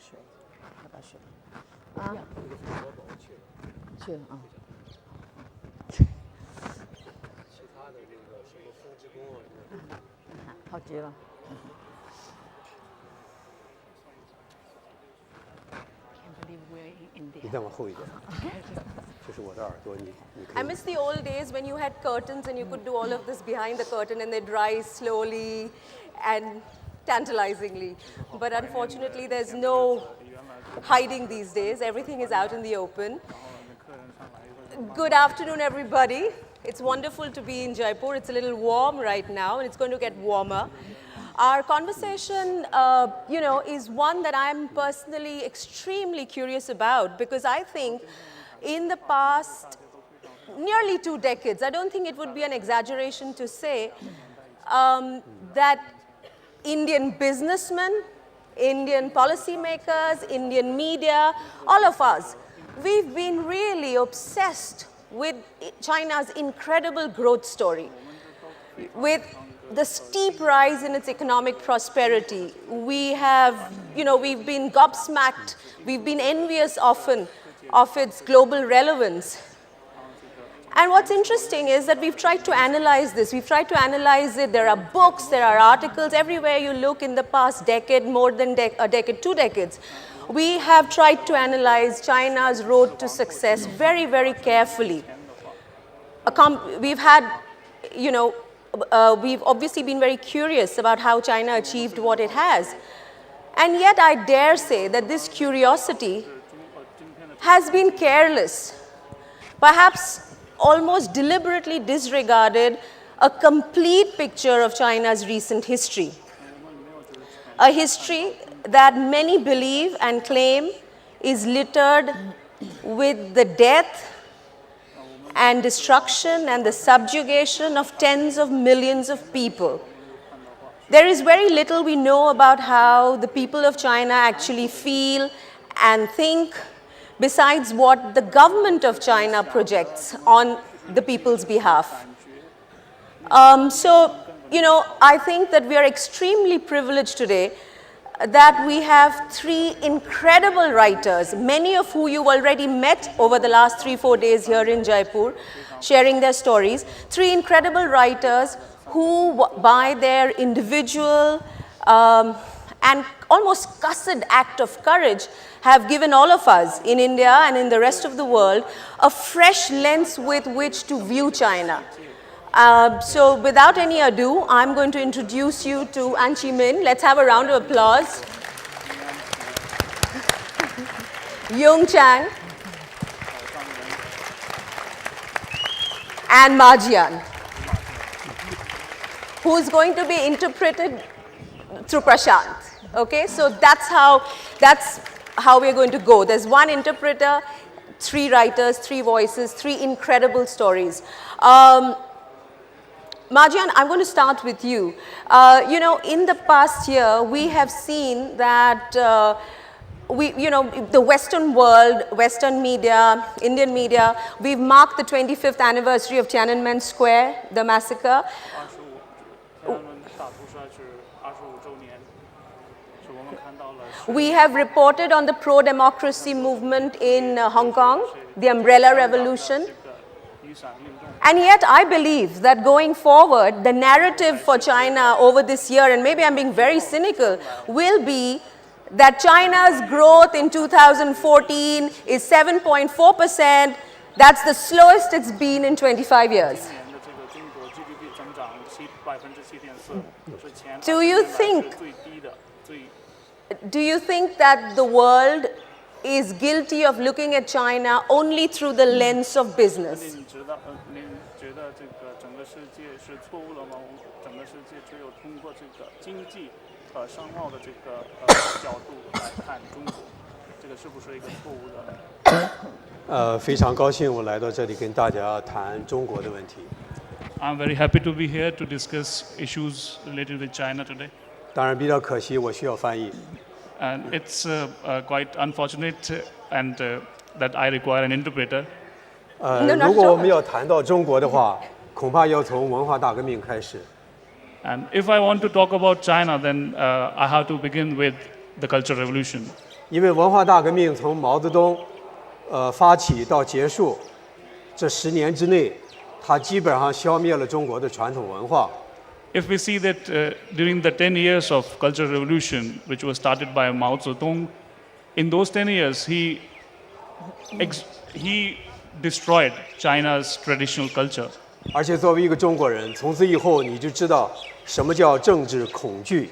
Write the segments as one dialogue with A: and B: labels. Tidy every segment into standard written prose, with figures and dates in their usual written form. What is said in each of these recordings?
A: 水？要不要水？啊？去了啊。
B: 其他的那个什么风机工啊，
A: 好极了。
B: 你再往后一点。就是我的耳朵，你可以。
C: I miss the old days when you had curtains and you could do all of this behind the curtain and they'd rise slowly and tantalizingly. But unfortunately, there's no hiding these days. Everything is out in the open. Good afternoon, everybody. It's wonderful to be in Jaipur. It's a little warm right now, and it's going to get warmer. Our conversation, is one that I'm personally extremely curious about, because I think in the past nearly 2 decades, I don't think it would be an exaggeration to say that Indian businessmen, Indian policymakers, Indian media, all of us, we've been really obsessed with China's incredible growth story, with the steep rise in its economic prosperity. We have, we've been gobsmacked, we've been envious often of its global relevance. And what's interesting is that we've tried to analyze this. We've tried to analyze it. There are books, there are articles, everywhere you look in the past decade, more than a decade, 2 decades. We have tried to analyze China's road to success very, very carefully. We've had, we've obviously been very curious about how China achieved what it has. And yet I dare say that this curiosity has been careless, perhaps almost deliberately disregarded a complete picture of China's recent history. A history that many believe and claim is littered with the death and destruction and the subjugation of tens of millions of people. There is very little we know about how the people of China actually feel and think, besides what the government of China projects on the people's behalf. I think that we are extremely privileged today that we have 3 incredible writers, many of who you've already met over the last 3-4 days here in Jaipur, sharing their stories. 3 incredible writers who, by their individual and almost cussed act of courage, have given all of us in India and in the rest of the world a fresh lens with which to view China. So without any ado, I'm going to introduce you to Anchee Min. Let's have a round of applause. Jung Chang and Jian, who's going to be interpreted through Prashant. Okay, so that's how we're going to go. There's 1 interpreter, 3 writers, 3 voices, 3 incredible stories. Jian, I'm going to start with you. In the past year, we have seen that the Western world, Western media, Indian media, we've marked the 25th anniversary of Tiananmen Square, the massacre. We have reported on the pro-democracy movement in Hong Kong, the Umbrella Revolution. And yet I believe that going forward, the narrative for China over this year, and maybe I'm being very cynical, will be that China's growth in 2014 is 7.4%. That's the slowest it's been in 25 years. Do you think that the world is guilty of looking at China only through the lens of business?
D: I'm very happy to be here to discuss issues related with China today.
B: 当然比较可惜，我需要翻译。
D: And it's quite unfortunate that I require an interpreter.
B: 如果我们要谈到中国的话，恐怕要从文化大革命开始。
D: And if I want to talk about China, then I have to begin with the Cultural Revolution.
B: 因为文化大革命从毛泽东发起到结束，这10年之内，它基本上消灭了中国的传统文化。
D: If we see that during the 10 years of Cultural Revolution, which was started by Mao Zedong, in those 10 years, he destroyed China's traditional culture.
B: 而且作为一个中国人，从此以后你就知道什么叫政治恐惧。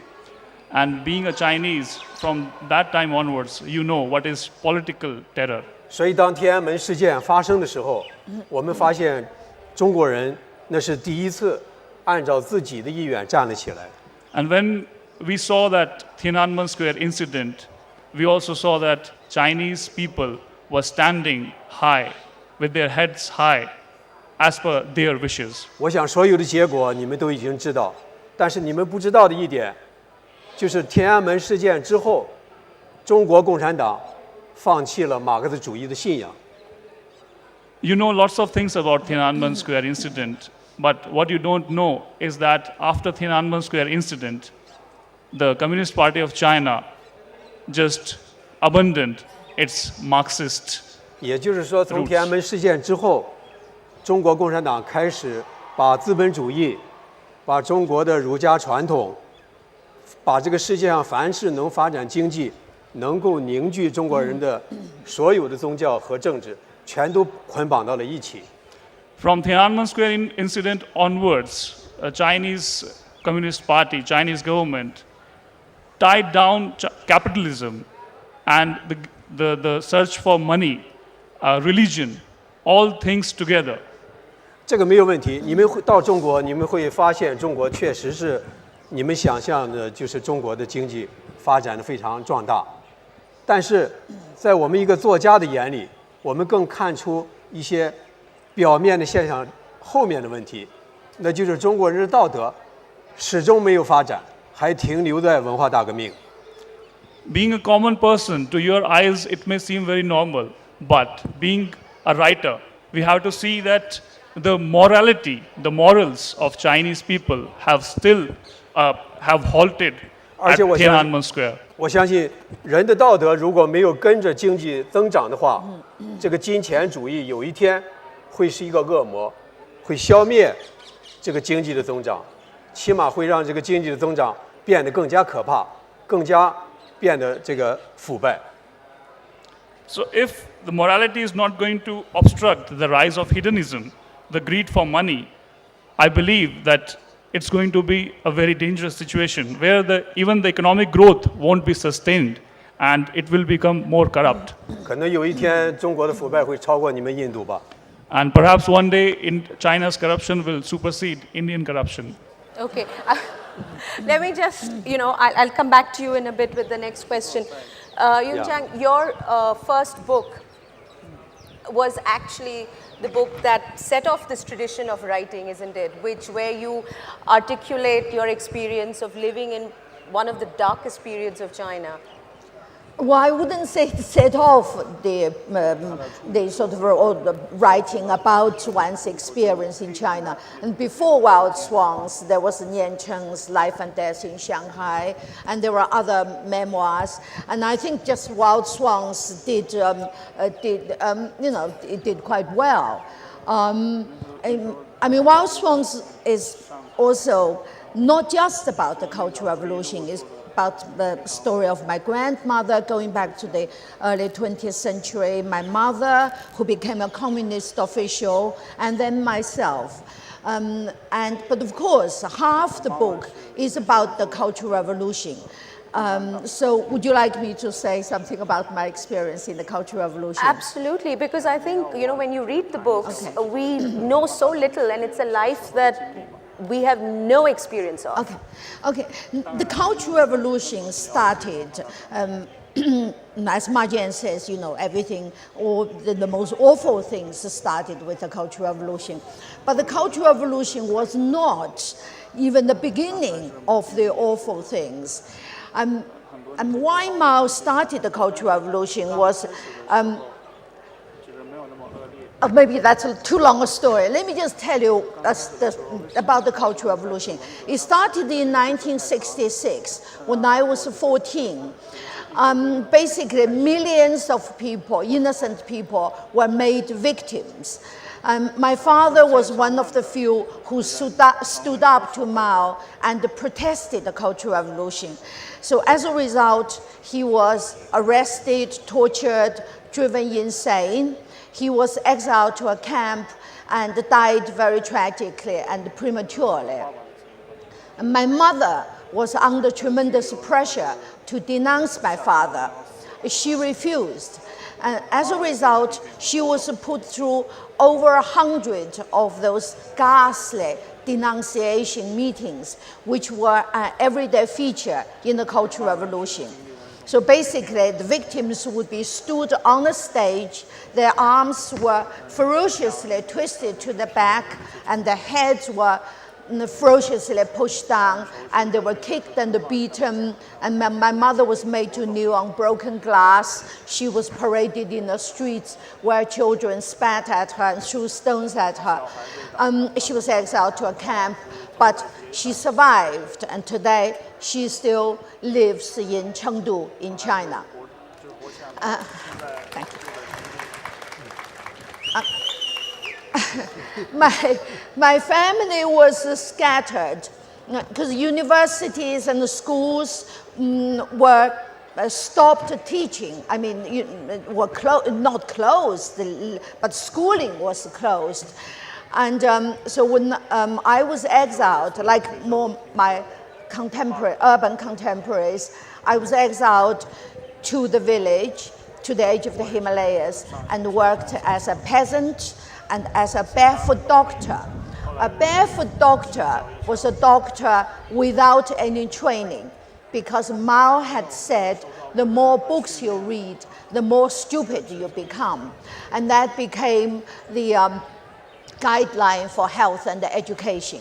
D: And being a Chinese, from that time onwards, you know what is political terror.
B: 所以当天安门事件发生的时候，我们发现中国人那是第一次按照自己的意愿站了起来。
D: And when we saw that Tiananmen Square incident, we also saw that Chinese people were standing high, with their heads high, as per their wishes.
B: 我想所有的结果你们都已经知道，但是你们不知道的一点，就是天安门事件之后，中国共产党放弃了马克思主义的信仰。
D: You know lots of things about Tiananmen Square incident, but what you don't know is that after Tiananmen Square incident, the Communist Party of China just abandoned its Marxist.
B: 也就是说，从天安门事件之后，中国共产党开始把资本主义、把中国的儒家传统、把这个世界上凡是能发展经济、能够凝聚中国人的所有的宗教和政治，全都捆绑到了一起。
D: From Tiananmen Square incident onwards, a Chinese Communist Party, Chinese government, tied down capitalism and the search for money, religion, all things together.
B: 这个没有问题。你们会到中国，你们会发现中国确实是你们想象的，就是中国的经济发展的非常壮大。但是在我们一个作家的眼里，我们更看出一些表面的现象后面的问题，那就是中国人的道德始终没有发展，还停留在文化大革命。
D: Being a common person, to your eyes, it may seem very normal, but being a writer, we have to see that the morality, the morals of Chinese people have still have halted at Tiananmen Square.
B: 我相信人的道德如果没有跟着经济增长的话，这个金钱主义有一天会是一个恶魔，会消灭这个经济的增长，起码会让这个经济的增长变得更加可怕，更加变得这个腐败。
D: So if the morality is not going to obstruct the rise of hedonism, the greed for money, I believe that it's going to be a very dangerous situation where even the economic growth won't be sustained and it will become more corrupt.
B: 可能有一天中国的腐败会超过你们印度吧。
D: And perhaps one day China's corruption will supersede Indian corruption.
C: Okay. Let me just, I'll come back to you in a bit with the next question. Jung Chang, your first book was actually the book that set off this tradition of writing, isn't it? Where you articulate your experience of living in one of the darkest periods of China.
A: Well, I wouldn't say set off the sort of writing about one's experience in China. And before Wild Swans, there was Jian Chang's Life and Death in Shanghai, and there were other memoirs. And I think just Wild Swans did quite well. I mean, Wild Swans is also not just about the Cultural Revolution. It's about the story of my grandmother going back to the early 20th century, my mother who became a communist official, and then myself. But of course, half the book is about the Cultural Revolution. So would you like me to say something about my experience in the Cultural Revolution?
C: Absolutely, because I think, when you read the books, we know so little, and it's a life that we have no experience of.
A: Okay. The Cultural Revolution started, as Marjan says, everything, all the most awful things started with the Cultural Revolution. But the Cultural Revolution was not even the beginning of the awful things. And why Mao started the Cultural Revolution was, maybe that's too long a story. Let me just tell you about the Cultural Revolution. It started in 1966 when I was 14. Basically, millions of people, innocent people, were made victims. My father was one of the few who stood up to Mao and protested the Cultural Revolution. So as a result, he was arrested, tortured, driven insane. He was exiled to a camp and died very tragically and prematurely. And my mother was under tremendous pressure to denounce my father. She refused. And as a result, she was put through over 100 of those ghastly denunciation meetings, which were an everyday feature in the Cultural Revolution. So basically, the victims would be stood on a stage, their arms were ferociously twisted to the back, and their heads were ferociously pushed down, and they were kicked and beaten, and my mother was made to kneel on broken glass. She was paraded in the streets where children spat at her and threw stones at her. She was exiled to a camp, but she survived, and today she still lives in Chengdu in China. Thank you. My family was scattered because universities and the schools were stopped teaching. I mean, were not closed, but schooling was closed. And so when I was exiled, like more my urban contemporaries, I was exiled to the village, to the edge of the Himalayas, and worked as a peasant and as a barefoot doctor. A barefoot doctor was a doctor without any training, because Mao had said, the more books you read, the more stupid you become. And that became the guideline for health and education.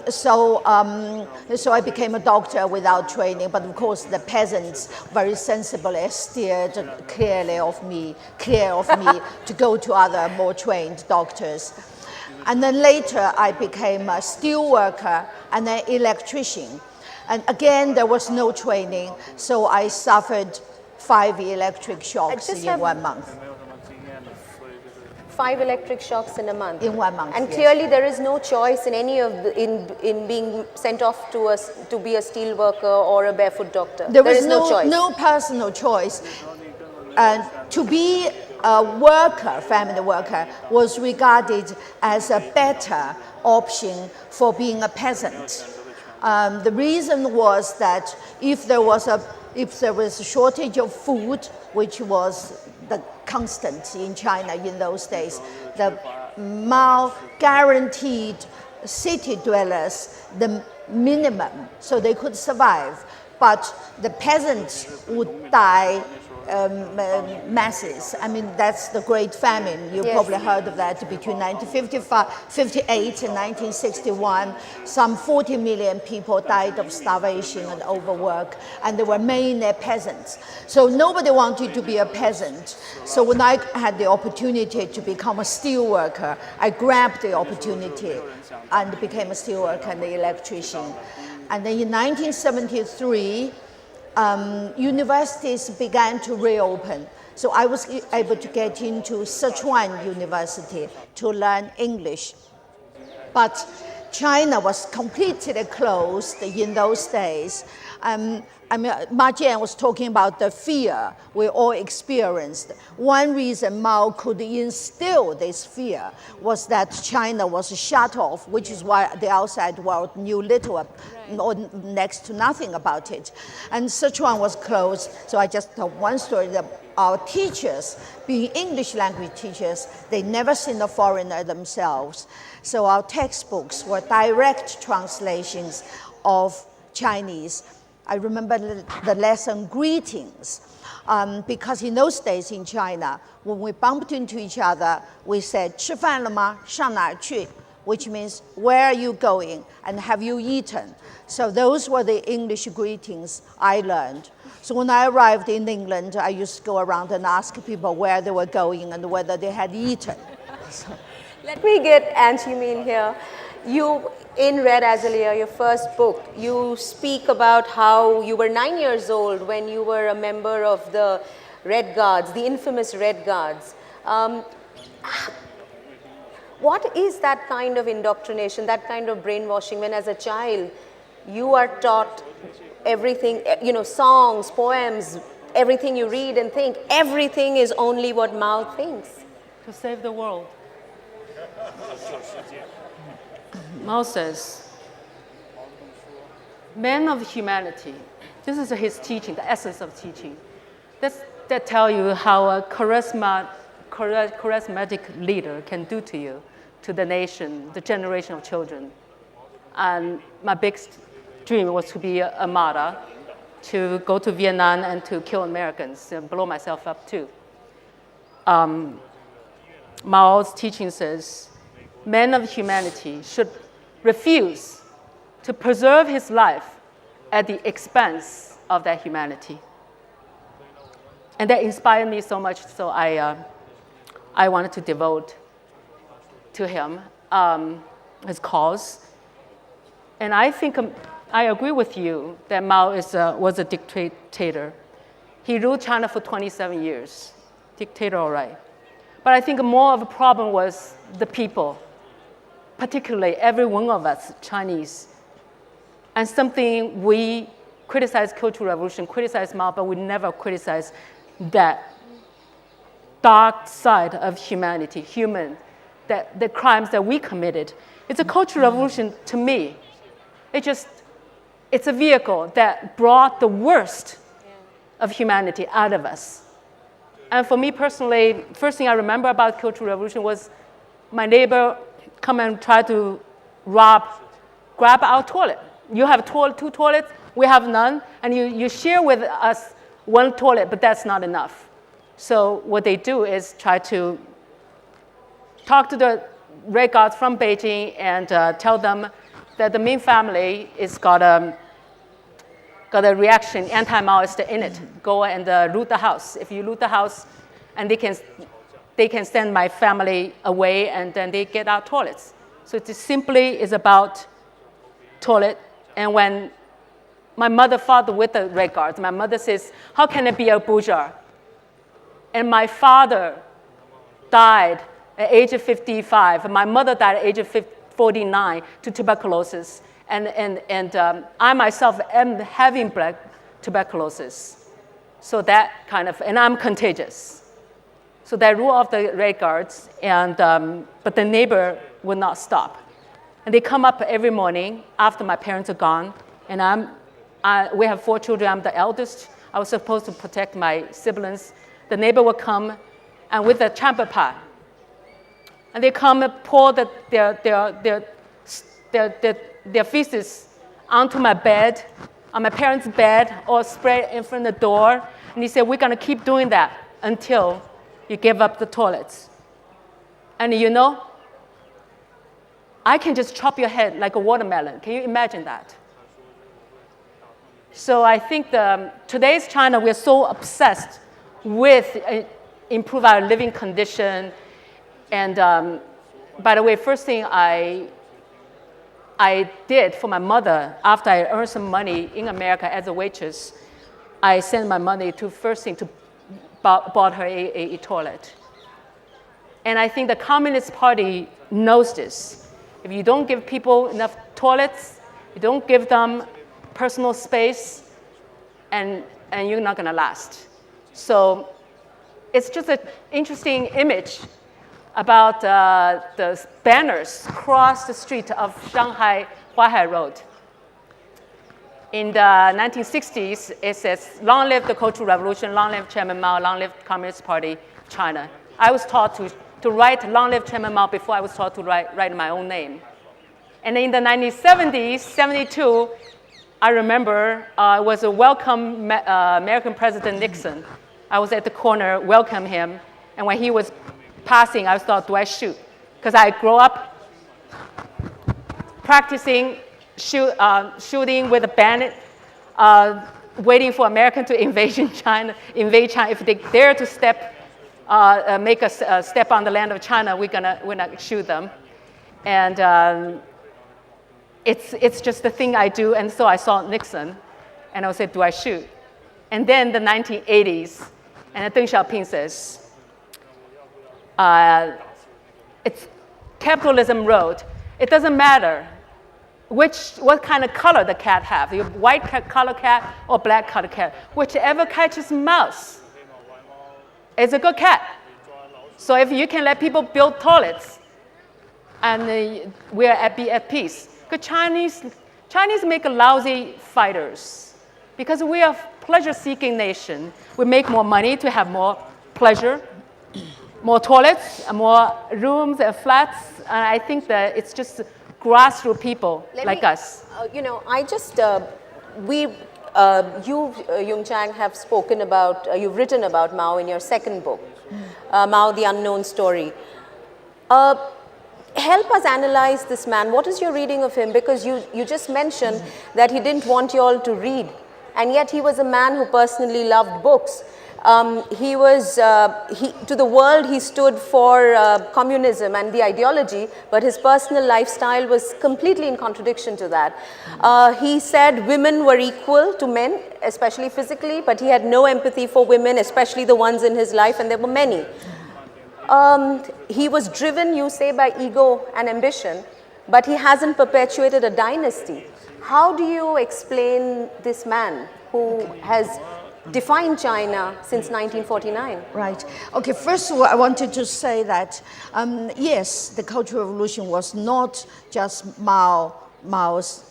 A: So I became a doctor without training, but of course the peasants very sensibly steered clear of me to go to other more trained doctors. And then later I became a steel worker and an electrician. And again, there was no training, so I suffered 5 electric shocks in 1 month.
C: 5 electric shocks in a month.
A: In 1 month.
C: And
A: yes.
C: clearly there is no choice in any of in being sent off to be a steel worker or a barefoot doctor.
A: There is
C: no choice.
A: No personal choice. To be a worker, family worker, was regarded as a better option for being a peasant. The reason was that if there was a shortage of food, which was the constant in China in those days, the Mao guaranteed city dwellers the minimum so they could survive, but the peasants would die masses. I mean, that's the Great Famine. You probably heard of that. Between 1958 and 1961, some 40 million people died of starvation and overwork, and they were mainly peasants. So nobody wanted to be a peasant. So when I had the opportunity to become a steel worker, I grabbed the opportunity and became a steel worker and an electrician. And then in 1973, universities began to reopen. So I was able to get into Sichuan University to learn English. But China was completely closed in those days. Ma Jian was talking about the fear we all experienced. One reason Mao could instill this fear was that China was shut off, which is why the outside world knew little or next to nothing about it. And Sichuan was closed, so I just tell one story that our teachers, being English language teachers, they never seen a foreigner themselves. So our textbooks were direct translations of Chinese. I remember the lesson greetings, because in those days in China, when we bumped into each other, we said, 吃饭了吗？上哪儿去? Which means, where are you going and have you eaten? So those were the English greetings I learned. So when I arrived in England, I used to go around and ask people where they were going and whether they had eaten.
C: Let me get Anchee Min here. You, in Red Azalea, your first book, you speak about how you were 9 years old when you were a member of the Red Guards, the infamous Red Guards. What is that kind of indoctrination, that kind of brainwashing when as a child you are taught everything, you know, songs, poems, everything you read and think, everything is only what Mao thinks?
E: To save the world. Mao says, men of humanity, this is his teaching, the essence of teaching. That tell you how a charismatic leader can do to you, to the nation, the generation of children. And my biggest dream was to be a martyr, to go to Vietnam and to kill Americans and blow myself up too. Mao's teaching says, men of humanity should refuse to preserve his life at the expense of that humanity. And that inspired me so much, so I wanted to devote to him his cause. And I think I agree with you that Mao was a dictator. He ruled China for 27 years. Dictator, all right. But I think more of a problem was the people, particularly every one of us, Chinese. And something we criticize Cultural Revolution, criticize Mao, but we never criticize that dark side of humanity, that the crimes that we committed. It's a Cultural Revolution to me. It's a vehicle that brought the worst of humanity out of us. And for me personally, first thing I remember about Cultural Revolution was my neighbor come and try to grab our toilet. You have two toilets, we have none, and you share with us one toilet, but that's not enough. So what they do is try to talk to the Red Guards from Beijing and tell them that the Min family is got a reaction, anti-Maoist in it. Go and loot the house. If you loot the house, and they can send my family away, and then they get our toilets. So it simply is about toilet. And when my mother fought with the Red Guards, my mother says, how can it be a bourgeois? And my father died at age of 55. My mother died at age of 49 to tuberculosis. And I myself am having tuberculosis. So that kind of, and I'm contagious. So that rule of the Red Guards, but the neighbor would not stop. And they come up every morning after my parents are gone, and we have 4 children, I'm the eldest. I was supposed to protect my siblings. The neighbor would come, and with a chamber pot, and they come and pour their feces onto my bed, on my parents' bed, or spread in front of the door. And he said, we're going to keep doing that until you give up the toilets. And you know, I can just chop your head like a watermelon. Can you imagine that? So I think today's China, we're so obsessed with improve our living condition. And by the way, first thing I did for my mother after I earned some money in America as a waitress, I sent my money to bought her a toilet. And I think the Communist Party knows this. If you don't give people enough toilets, you don't give them personal space, and you're not going to last. So it's just an interesting image about the banners across the street of Shanghai Huaihai Road. In the 1960s, it says, long live the Cultural Revolution, long live Chairman Mao, long live the Communist Party of China. I was taught to write long live Chairman Mao before I was taught to write my own name. And in the 1970s, 72, I remember it was a welcome American President Nixon. I was at the corner, welcome him, and when he was passing, I thought, do I shoot? Because I grew up practicing shooting with a bayonet, waiting for America to invade China. If they dare to make a step on the land of China, we're gonna shoot them. And it's just the thing I do. And so I saw Nixon, and I would say, do I shoot? And then the 1980s, and Deng Xiaoping says, it's capitalism road. It doesn't matter what kind of color the cat have, you white color cat or black color cat. Whichever catches mouse is a good cat. So if you can let people build toilets, and we're be at peace. Because Chinese make lousy fighters. Because we are a pleasure-seeking nation. We make more money to have more pleasure, more toilets, and more rooms and flats. And I think that it's just grassroots people like us.
C: You know, I just, you, Jung Chang, have spoken about, you've written about Mao in your second book, Mao, the Unknown Story. Help us analyze this man. What is your reading of him? Because you just mentioned that he didn't want you all to read, and yet he was a man who personally loved books. He was, to the world, he stood for communism and the ideology, but his personal lifestyle was completely in contradiction to that. He said women were equal to men, especially physically, but he had no empathy for women, especially the ones in his life, and there were many. He was driven, you say, by ego and ambition, but he hasn't perpetuated a dynasty. How do you explain this man who has defined China since 1949?
A: Right. Okay, first of all, I wanted to say that, yes, the Cultural Revolution was not just Mao's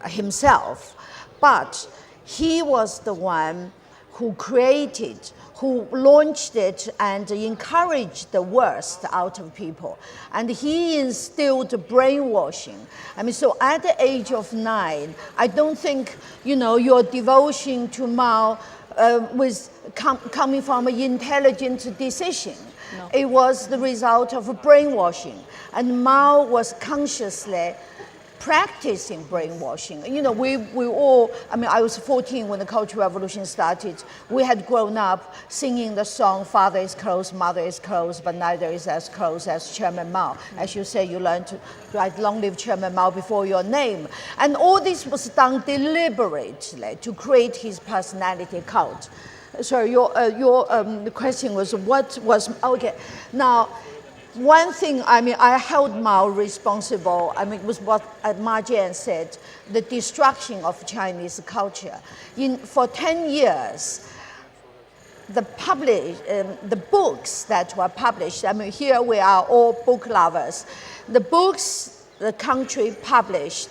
A: himself, but he was the one who created, who launched it and encouraged the worst out of people. And he instilled brainwashing. I mean, so at the age of 9, I don't think, you know, your devotion to Mao was coming from an intelligent decision. No. It was the result of brainwashing. And Mao was consciously practicing brainwashing. You know, we all, I mean, I was 14 when the Cultural Revolution started. We had grown up singing the song, father is close, mother is close, but neither is as close as Chairman Mao. As you say, you learned to write long live Chairman Mao before your name. And all this was done deliberately to create his personality cult. So your question was, what was, okay, now, one thing, I mean, I held Mao responsible, I mean, was what Ma Jian said, the destruction of Chinese culture. For 10 years, the books that were published, I mean, here we are all book lovers. The books the country published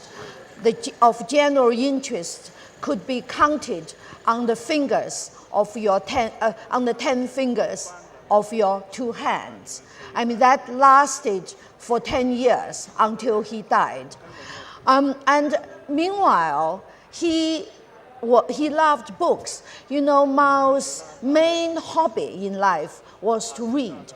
A: of general interest could be counted on the fingers of your 10 fingers of your 2 hands. I mean, that lasted for 10 years until he died. And meanwhile, he loved books. You know, Mao's main hobby in life was to read.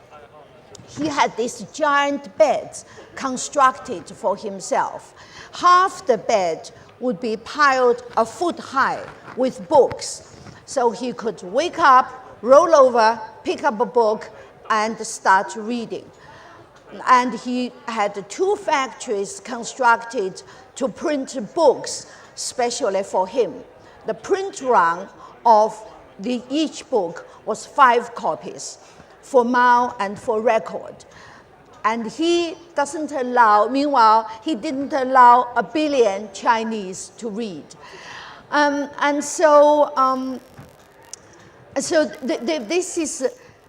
A: He had this giant bed constructed for himself. Half the bed would be piled a foot high with books. So he could wake up, roll over, pick up a book, and start reading. And he had 2 factories constructed to print books specially for him. The print run of each book was 5 copies for Mao and for record. And he doesn't allow, meanwhile, he didn't allow 1 billion Chinese to read. This is,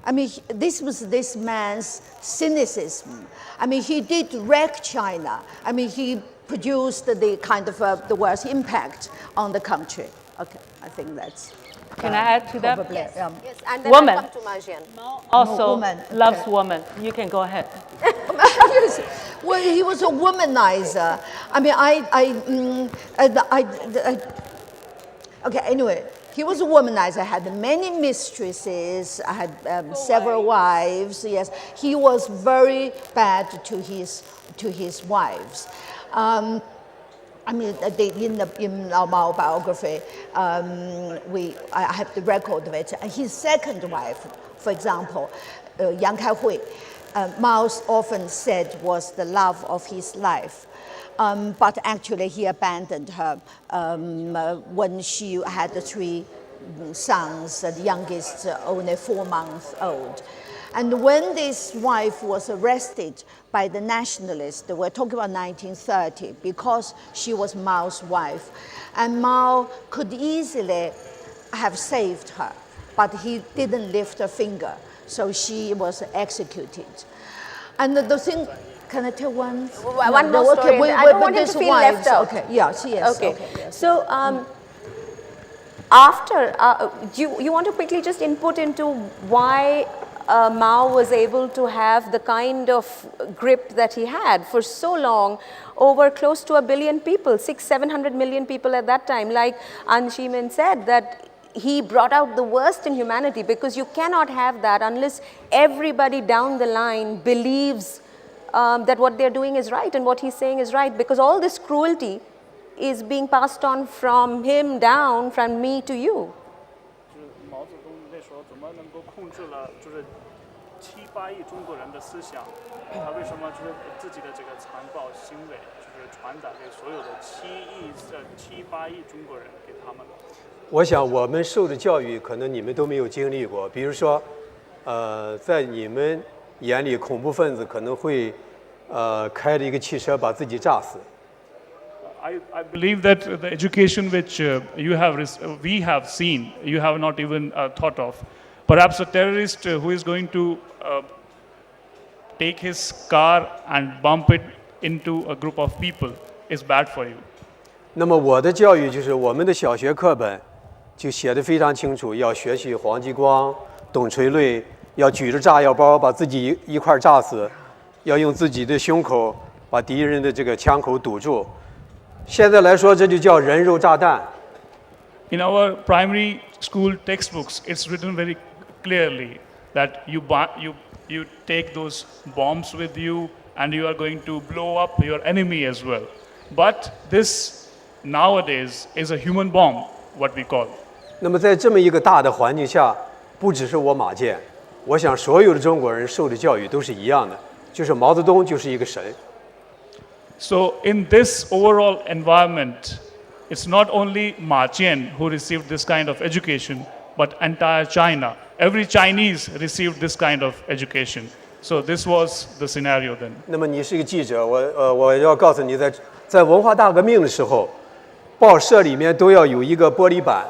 A: I mean, this was this man's cynicism. I mean, he did wreck China. I mean, he produced the kind of the worst impact on the country. Okay, I think that's.
E: Can I add to that?
C: Probably, yes, and then
E: woman.
C: I'll come to Ma Jian.
E: Also
A: woman.
E: loves woman. You can go ahead.
A: Well, he was a womanizer. I mean, okay, anyway. He was a womanizer, had many mistresses, had several wives, yes. He was very bad to his wives. I mean, in our Mao biography, I have the record of it. His second wife, for example, Yang Kaihui, Mao often said was the love of his life. But actually, he abandoned her when she had 3 sons, the youngest only 4 months old. And when this wife was arrested by the nationalists, we're talking about 1930, because she was Mao's wife, and Mao could easily have saved her, but he didn't lift a finger, so she was executed. And the thing, can I tell one?
C: One more story. I don't want him to feel left out.
A: Okay, yes.
C: Okay.
A: Yes.
C: So after, you want to quickly just input into why Mao was able to have the kind of grip that he had for so long over close to 1 billion people, 600-700 million people at that time. Like Anchee Min said, that he brought out the worst in humanity, because you cannot have that unless everybody down the line believes that what they're doing is right and what he's saying is right, because all this cruelty is being passed on from him down, from me to you.
D: 毛泽东那时候怎么能够控制了就是7-8亿中国人的思想？他为什么就是自己的这个残暴行为，就是传达给所有的7-8亿中国人给他们了？
B: 我想我们受的教育可能你们都没有经历过，比如说，在你们眼里，恐怖分子可能会开着一个汽车把自己炸死。
D: I believe that the education which we have seen, you have not even thought of. Perhaps a terrorist who is going to take his car and bump it into a group of people is bad for you.
B: 那么我的教育就是我们的小学课本就写得非常清楚，要学习黄继光、董垂瑞，要举着炸药包把自己一块炸死，要用自己的胸口把敌人的这个枪口堵住。现在来说，这就叫人肉炸弹。
D: In our primary school textbooks, it's written very clearly that you take those bombs with you and you are going to blow up your enemy as well. But this nowadays is a human bomb, what we call.
B: 那么在这么一个大的环境下，不只是我马建，我想所有的中国人受的教育都是一样的，就是毛泽东就是一个神。
D: So in this overall environment, it's not only Ma Jian who received this kind of education, but entire China. Every Chinese received this kind of education. So this was the scenario then.
B: 那么你是一个记者，我要告诉你，在文化大革命的时候，报社里面都要有一个玻璃板，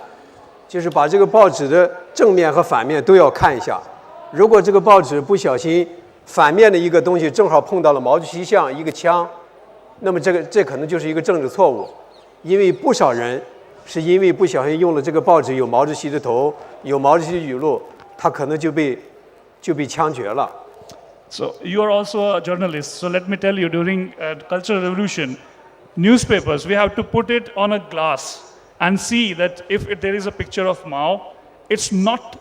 B: 就是把这个报纸的正面和反面都要看一下。如果这个报纸不小心反面的一个东西正好碰到了毛主席像一个枪，那么这可能就是一个政治错误，因为不少人是因为不小心用了这个报纸有毛主席的头，有毛主席的语录，他可能就被枪决了。
D: So you are also a journalist. So let me tell you, during Cultural Revolution, newspapers, we have to put it on a glass and see that if there is a picture of Mao, it's not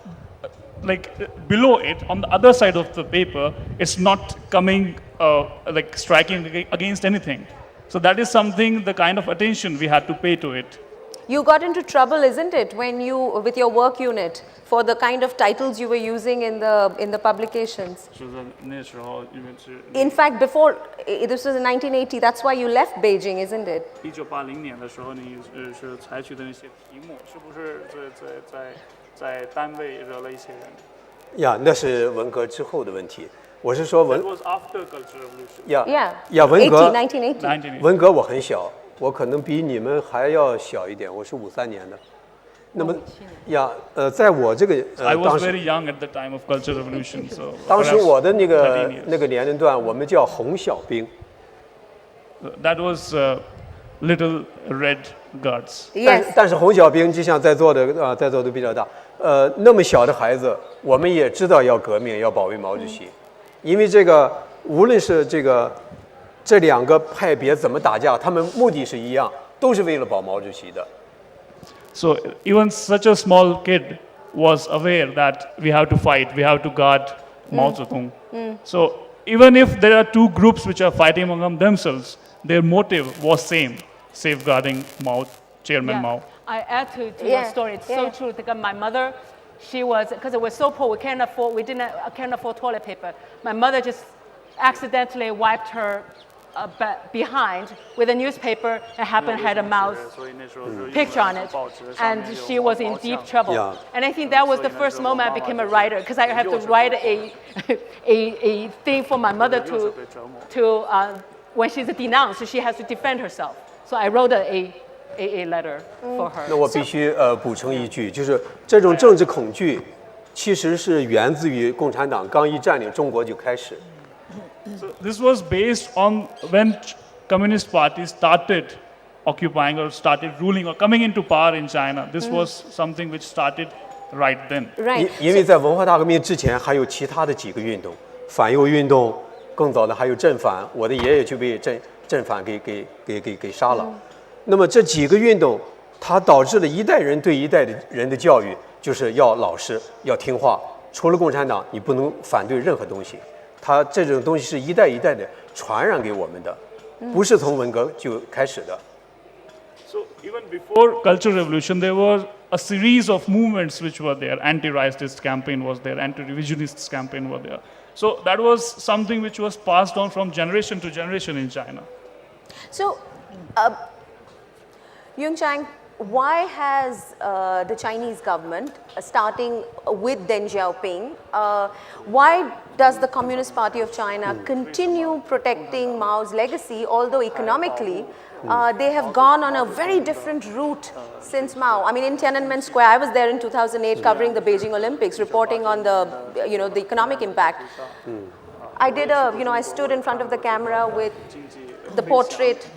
D: like below it, on the other side of the paper, it's not coming like striking against anything. So that is something, the kind of attention we had to pay to it.
C: You got into trouble, isn't it, when you, with your work unit, for the kind of titles you were using in the publications? In fact, before, this was in 1980, that's why you left Beijing, isn't it?
D: 1980年的时候，你是采取的那些题目，是不是在单位惹了一些人？
B: 呀，那是文革之后的问题。我是说
D: That was after Cultural Revolution.
B: 呀，文革
C: 1980.
B: 文革我很小，我可能比你们还要小一点，我是53年的。那么呀，在我这个
D: I was very young at the time of Cultural Revolution, so
B: 当时我的那个年龄段，我们叫红小兵。
D: That was little red guards.
C: Yes.
B: 但是红小兵就像在座的比较大，那么小的孩子，我们也知道要革命，要保卫毛主席，因为这个无论是这两个派别怎么打架，他们目的是一样，都是为了保毛主席的。
D: So even such a small kid was aware that we have to fight, we have to guard Mao Zedong. So even if there are two groups which are fighting among themselves, their motive was same, safeguarding Mao, Chairman Mao.
E: I add to your story. It's so true. Because my mother she was, because we were so poor, can't afford toilet paper. My mother just accidentally wiped her behind with a newspaper and happened had a mouse picture on it, and she was in deep trouble.
B: Yeah.
E: And I think that was the first moment I became a writer, because I have to write a thing for my mother to when she's denounced, she has to defend herself. So I wrote a letter for her.
B: 那我必须补充一句，就是这种政治恐惧，其实是源自于共产党刚一占领中国就开始。
D: So this was based on when Communist Party started occupying or started ruling or coming into power in China. This was something which started right then.
C: Right.
B: 因为在文化大革命之前还有其他的几个运动，反右运动，更早的还有正反，我的爷爷就被正反给杀了。那么这几个运动，它导致了一代人对一代的人的教育，就是要老实，要听话。除了共产党，你不能反对任何东西。它这种东西是一代一代的传染给我们的，不是从文革就开始的。
D: So even before Cultural Revolution, there were a series of movements which were there. Anti-racist campaign was there, anti-revisionist campaign were there. So that was something which was passed on from generation to generation in China.
C: So, Jung Chang, why has the Chinese government, starting with Deng Xiaoping, why does the Communist Party of China continue protecting Mao's legacy, although economically they have gone on a very different route since Mao? I mean, in Tiananmen Square, I was there in 2008 covering the Beijing Olympics, reporting on the, the economic impact. I did I stood in front of the camera with the portrait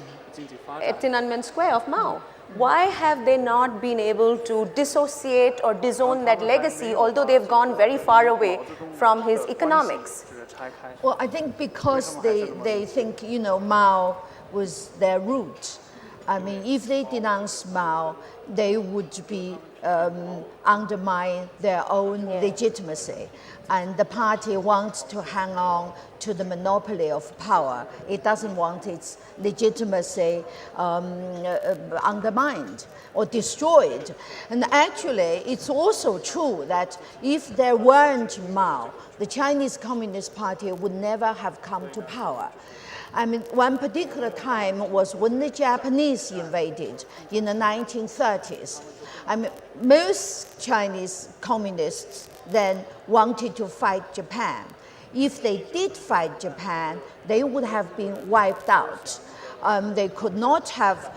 C: at Tiananmen Square of Mao. Why have they not been able to dissociate or disown that legacy, although they've gone very far away from his economics?
A: Well, I think because they think, Mao was their root. I mean, if they denounce Mao, they would be undermine their own legitimacy. And the party wants to hang on to the monopoly of power. It doesn't want its legitimacy undermined or destroyed. And actually, it's also true that if there weren't Mao, the Chinese Communist Party would never have come to power. I mean, one particular time was when the Japanese invaded in the 1930s. I mean, most Chinese communists then wanted to fight Japan. If they did fight Japan, they would have been wiped out. They could not have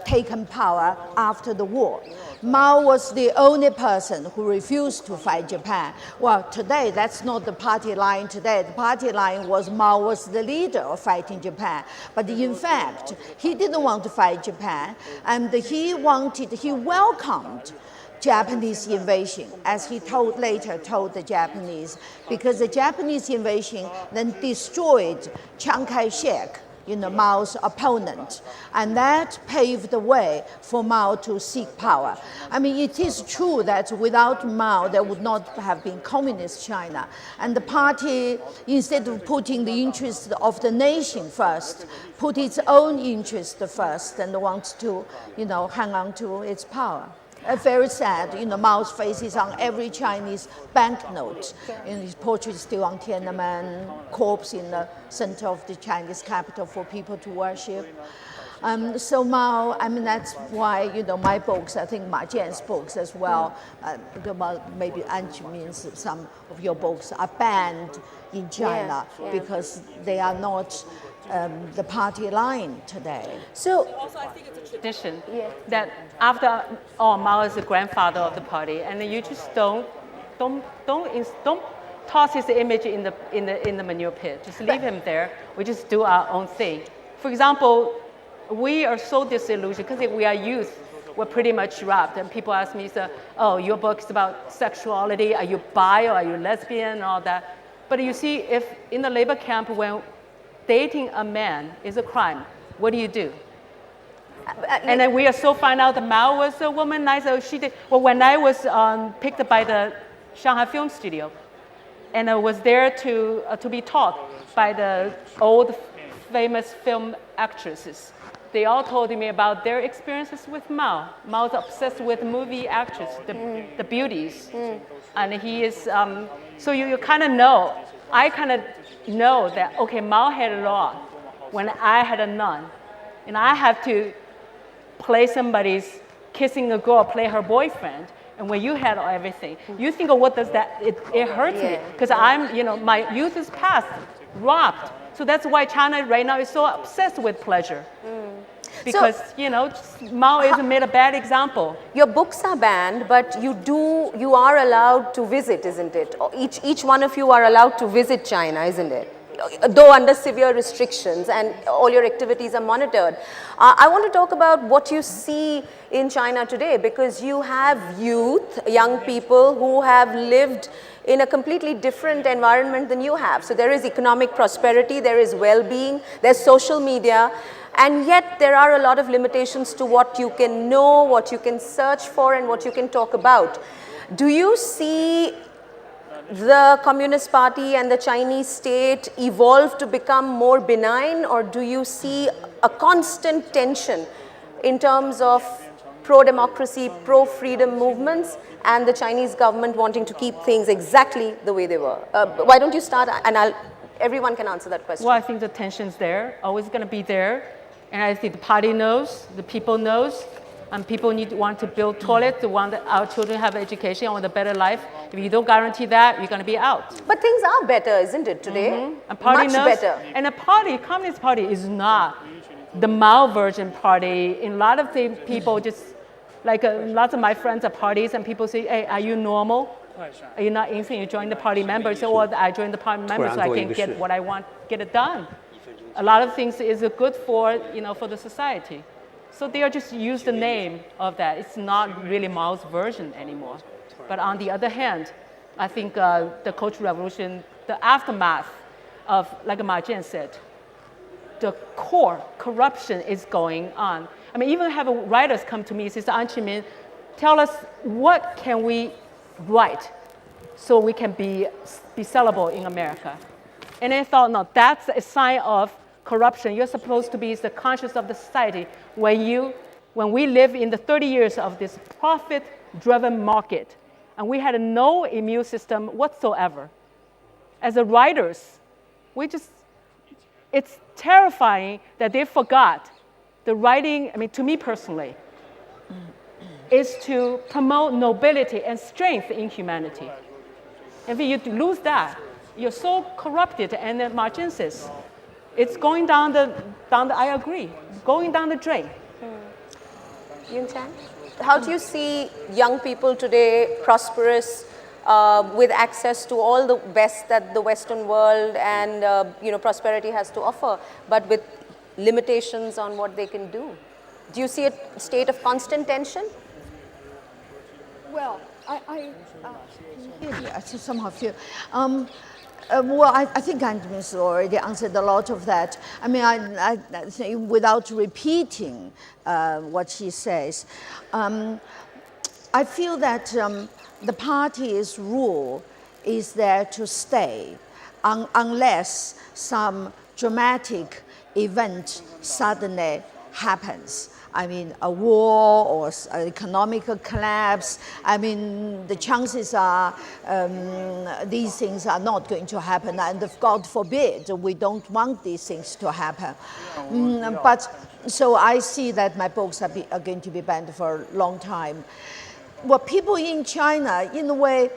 A: taken power after the war. Mao was the only person who refused to fight Japan. Well, today, that's not the party line today. The party line was Mao was the leader of fighting Japan. But in fact, he didn't want to fight Japan, and he welcomed Japanese invasion, as he later told the Japanese, because the Japanese invasion then destroyed Chiang Kai-shek, Mao's opponent, and that paved the way for Mao to seek power. I mean, it is true that without Mao, there would not have been communist China, and the party, instead of putting the interests of the nation first, put its own interest first and wants to, hang on to its power. Very sad, Mao's face is on every Chinese banknote. His portrait is still on Tiananmen, corpse in the center of the Chinese capital for people to worship. So Mao, I mean, that's why, my books, I think Ma Jian's books as well, maybe Anchee Min's, some of your books are banned in China because they are not the party line today.
C: So,
E: also, I think it's a tradition that after Mao is the grandfather of the party, and you just don't toss his image in the manure pit. Just leave him there. We just do our own thing. For example, we are so disillusioned because we are youth. We're pretty much robbed, and people ask me, "Oh, your book is about sexuality. Are you bi or are you lesbian?" and all that. But you see, if in the labor camp when dating a man is a crime, what do? And then we also find out that Mao was a womanizer. She did. Well, when I was picked up by the Shanghai Film Studio, and I was there to be taught by the old famous film actresses, they all told me about their experiences with Mao. Mao's obsessed with movie actors, the beauties. And he is, so you kind of know, I kind of know that, okay, Mao had a law when I had a none. And I have to play somebody's kissing a girl, play her boyfriend. And when you had everything, you think of what does that, it hurts me. Because I'm, my youth is past, robbed. So that's why China right now is so obsessed with pleasure. Because, Mao has made a bad example.
C: Your books are banned, but you are allowed to visit, isn't it? Each one of you are allowed to visit China, isn't it? Though under severe restrictions, and all your activities are monitored. I want to talk about what you see in China today, because you have youth, young people who have lived in a completely different environment than you have. So there is economic prosperity, there is well-being, there's social media, and yet there are a lot of limitations to what you can know, what you can search for, and what you can talk about. Do you see the Communist Party and the Chinese state evolve to become more benign, or do you see a constant tension in terms of pro-democracy, pro-freedom movements and the Chinese government wanting to keep things exactly the way they were? Why don't you start, and everyone can answer that question.
E: Well, I think the tension's there, always going to be there. And I think the party knows, the people knows, and people want to build toilets, they want our children to have education, want a better life. If you don't guarantee that, you're going to be out.
C: But things are better, isn't it, today?
E: A party
C: Much
E: knows,
C: better.
E: And the party, Communist Party, is not the Mao version party. In a lot of things, people just, like lots of my friends at parties, and people say, hey, are you normal? Are you not anything? You join the party member. So, well, I joined the party member so I can get what I want, get it done. A lot of things is good for, for the society. So they are just use the name of that. It's not really Mao's version anymore. But on the other hand, I think the Cultural Revolution, the aftermath of, like Ma Jian said, the core corruption is going on. I mean, even have writers come to me, Sister Anchee Min, tell us what can we write so we can be sellable in America. And I thought, no, that's a sign of corruption. You're supposed to be the conscience of the society when we live in the 30 years of this profit-driven market, and we had no immune system whatsoever. As a writers, it's terrifying that they forgot the writing, to me personally, is to promote nobility and strength in humanity. If you lose that, you're so corrupted, and then Ma Jian says, it's going down the, I agree, going down the drain.
C: Jung Chang, how do you see young people today prosperous with access to all the best that the Western world and prosperity has to offer, but with limitations on what they can do? Do you see a state of constant tension?
A: Well, I somehow feel. Well, I think Anthony's already answered a lot of that. I mean, I think without repeating what she says, I feel that the party's rule is there to stay unless some dramatic event suddenly happens. I mean, a war or an economic collapse. I mean, the chances are these things are not going to happen. And if God forbid, we don't want these things to happen. But so I see that my books are going to be banned for a long time. Well, people in China, in a way,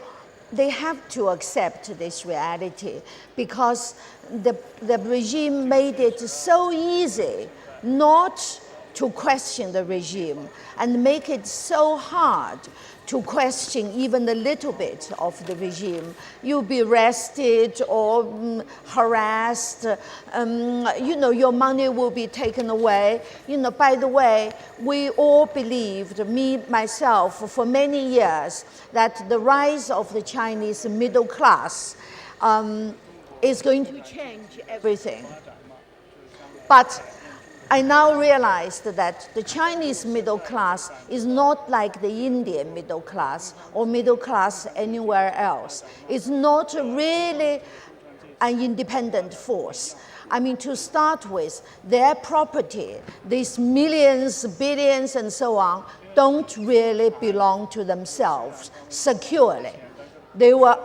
A: they have to accept this reality because the regime made it so easy not to question the regime and make it so hard to question even a little bit of the regime. You'll be arrested or harassed, your money will be taken away. By the way, we all believed, me, myself, for many years, that the rise of the Chinese middle class is going to change everything. But I now realized that the Chinese middle class is not like the Indian middle class or middle class anywhere else. It's not really an independent force. I mean, to start with, their property, these millions, billions, and so on, don't really belong to themselves securely. They were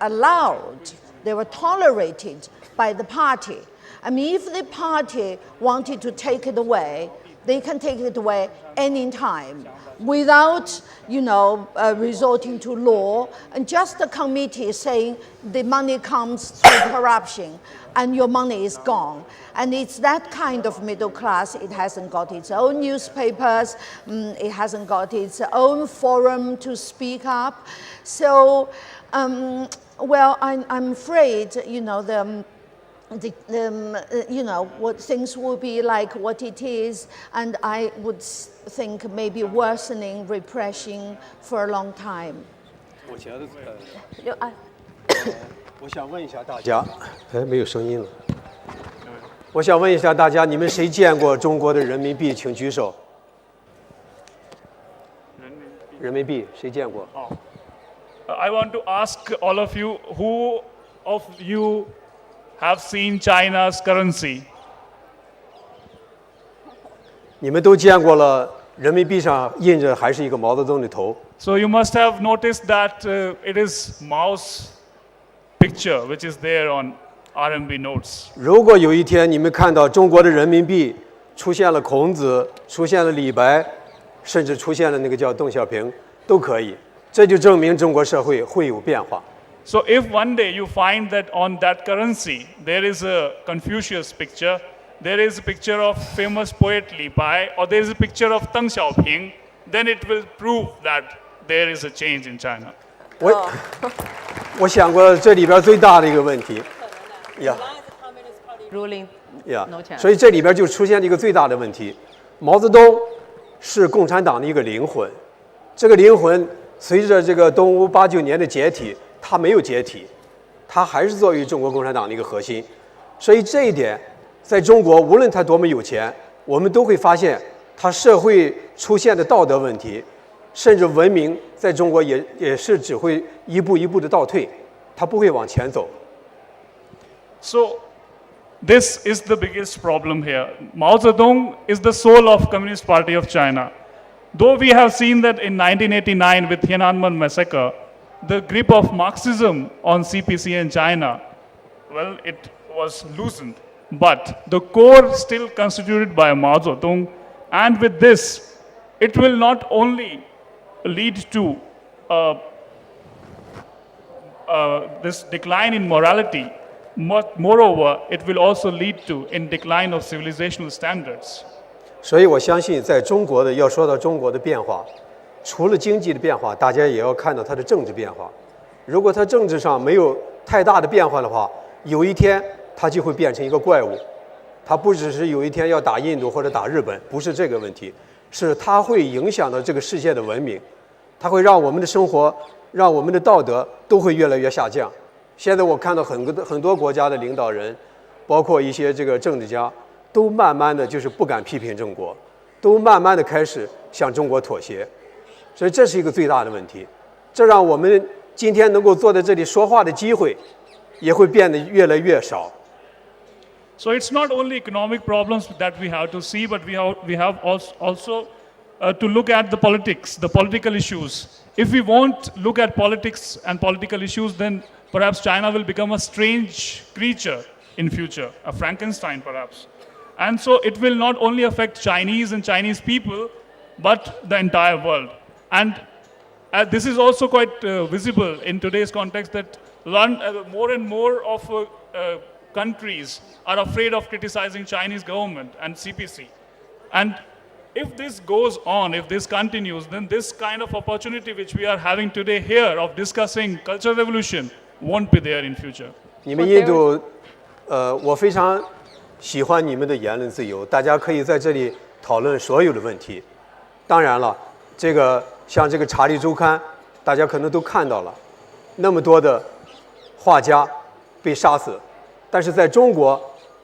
A: allowed, they were tolerated by the party. I mean, if the party wanted to take it away, they can take it away anytime without, resorting to law, and just a committee saying the money comes through corruption and your money is gone. And it's that kind of middle class. It hasn't got its own newspapers, it hasn't got its own forum to speak up. So, well, I'm afraid, what things will be like what it is, and I would think maybe worsening repression for a long time.
B: 我觉得
C: No, I-
B: 我想问一下大家，没有声音了。我想问一下大家，你们谁见过中国的人民币？请举手。人民币谁见过？
D: I want to ask all of you, who of you have seen China's currency?
B: 你们都见过了，人民币上印着还是一个毛泽东的头。
D: So you must have noticed that it is Mao's picture which is there on RMB notes.
B: 如果有一天你们看到中国的人民币出现了孔子，出现了李白，甚至出现了那个叫邓小平，都可以，这就证明中国社会会有变化。
D: So if one day you find that on that currency there is a Confucius picture, there is a picture of famous poet Li Bai, or there is a picture of Deng Xiaoping, then it will prove that there is a change in China.
B: 我想过这里边最大的一个问题，呀
E: Ruling
B: 呀
E: No chance.，
B: 所以这里边就出现了一个最大的问题。毛泽东是共产党的一个灵魂，这个灵魂随着这个东吴89年的解体，他没有解体，他还是作为中国共产党的一个核心。所以这一点，在中国无论他多么有钱，我们都会发现他社会出现的道德问题，甚至文明在中国也是只会一步一步的倒退，他不会往前走。
D: So this is the biggest problem here. Mao Zedong is the soul of Communist Party of China. Though we have seen that in 1989 with Tiananmen massacre, the grip of Marxism on CPC in China, well, it was loosened. But the core still constituted by Mao Zedong, and with this, it will not only lead to this decline in morality, moreover, it will also lead to in decline of civilizational standards.
B: 所以我相信，在中国的要说到中国的变化，除了经济的变化，大家也要看到它的政治变化。如果它政治上没有太大的变化的话，有一天它就会变成一个怪物。它不只是有一天要打印度或者打日本，不是这个问题，是它会影响到这个世界的文明，它会让我们的生活、让我们的道德都会越来越下降。现在我看到很多国家的领导人，包括一些这个政治家，都慢慢的就是不敢批评中国，都慢慢的开始向中国妥协，所以这是一个最大的问题。这让我们今天能够坐在这里说话的机会，也会变得越来越少。
D: So it's not only economic problems that we have to see, but we have also to look at the politics, the political issues. If we won't look at politics and political issues, then perhaps China will become a strange creature in future, a Frankenstein perhaps. And so it will not only affect Chinese and Chinese people, but the entire world. And this is also quite visible in today's context that more and more of countries are afraid of criticizing Chinese government and CPC. And if this goes on, if this continues, then this kind of opportunity which we are having today here of discussing cultural revolution won't be there in future.
B: 你们印度，我非常喜欢你们的言论自由，大家可以在这里讨论所有的问题。当然了，这个像这个《查理周刊》，大家可能都看到了，那么多的画家被杀死。 但是在中国，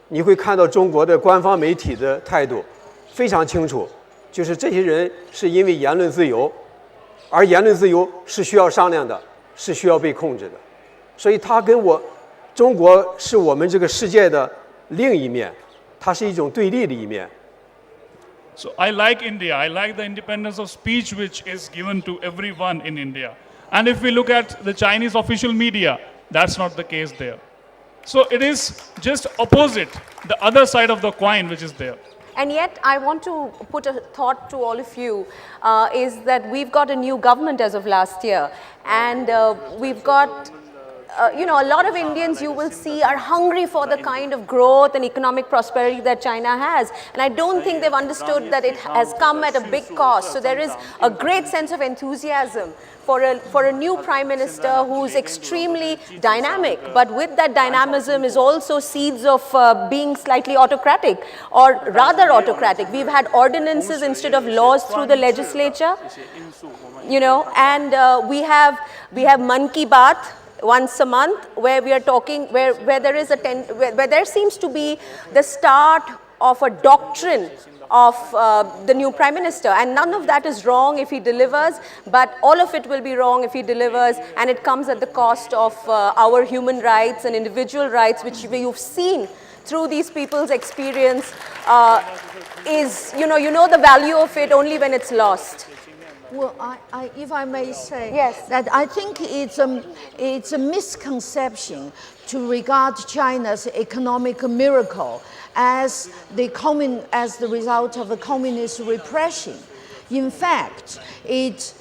B: 你会看到中国的官方媒体的态度非常清楚，就是这些人是因为言论自由，而言论自由是需要商量的，是需要被控制的。所以他跟中国是我们这个世界的另一面，它是一种对立的一面。
D: So I like India. I like the independence of speech which is given to everyone in India. And if we look at the Chinese official media, that's not the case there. So it is just opposite, the other side of the coin which is there.
C: And yet, I want to put a thought to all of you, is that we've got a new government as of last year, and we've got you know, a lot of Indians you will see are hungry for the kind of growth and economic prosperity that China has. And I don't think they've understood that it has come at a big cost. So there is a great sense of enthusiasm for a new prime minister who's extremely dynamic. But with that dynamism is also seeds of being slightly autocratic, or rather autocratic. We've had ordinances instead of laws through the legislature, you know, and we have Man Ki Baat once a month, where we are talking, where there is where there seems to be the start of a doctrine of the new prime minister, and none of that is wrong if he delivers, but all of it will be wrong if he delivers, and it comes at the cost of our human rights and individual rights, which you've seen through these people's experience is, you know the value of it only when it's lost.
A: Well, if I may say,
C: Yes.
A: that I think it's a misconception to regard China's economic miracle as the result of the communist repression. In fact, it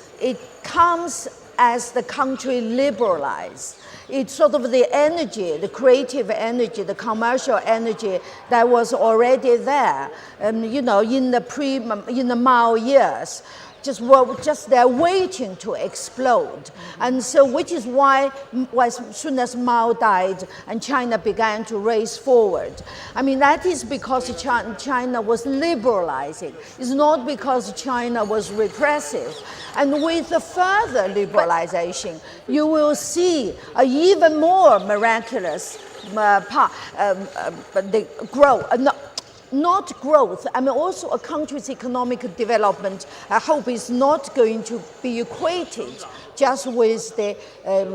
A: comes as the country liberalized. It's sort of the energy, the creative energy, the commercial energy that was already there, you know, in the Mao years. Just they're waiting to explode. And so, which is why as soon as Mao died and China began to race forward. I mean, that is because China was liberalizing. It's not because China was repressive. And with the further liberalization, you will see an even more miraculous growth. Not growth, I mean also a country's economic development, I hope is not going to be equated just with the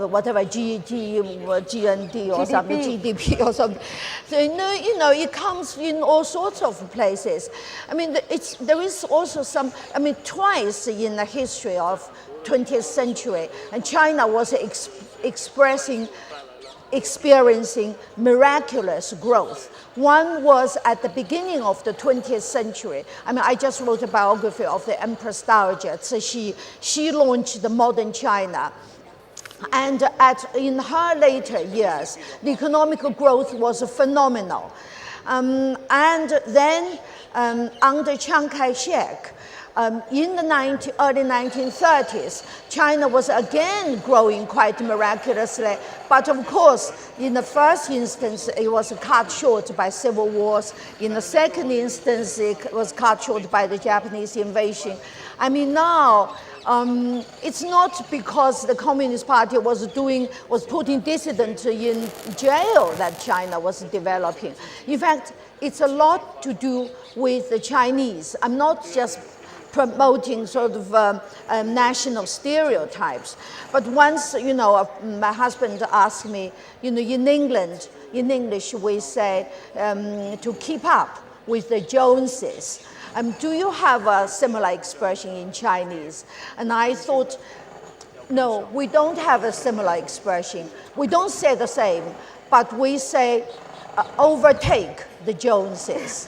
A: whatever GND or something, GDP or something. So, you know, it comes in all sorts of places. I mean, there is also some, I mean, twice in the history of 20th century, and China was experiencing miraculous growth. One was at the beginning of the 20th century. I mean, I just wrote a biography of the Empress Dowager. So she launched the modern China. And in her later years, the economic growth was phenomenal. And then under Chiang Kai-shek, in the early 1930s, China was again growing quite miraculously. But of course, in the first instance, it was cut short by civil wars. In the second instance, it was cut short by the Japanese invasion. I mean, now, it's not because the Communist Party was putting dissidents in jail that China was developing. In fact, it's a lot to do with the Chinese. I'm not just promoting sort of national stereotypes. But once, you know, my husband asked me, you know, in England, in English we say to keep up with the Joneses. Do you have a similar expression in Chinese? And I thought, no, we don't have a similar expression. We don't say the same, but we say overtake the Joneses.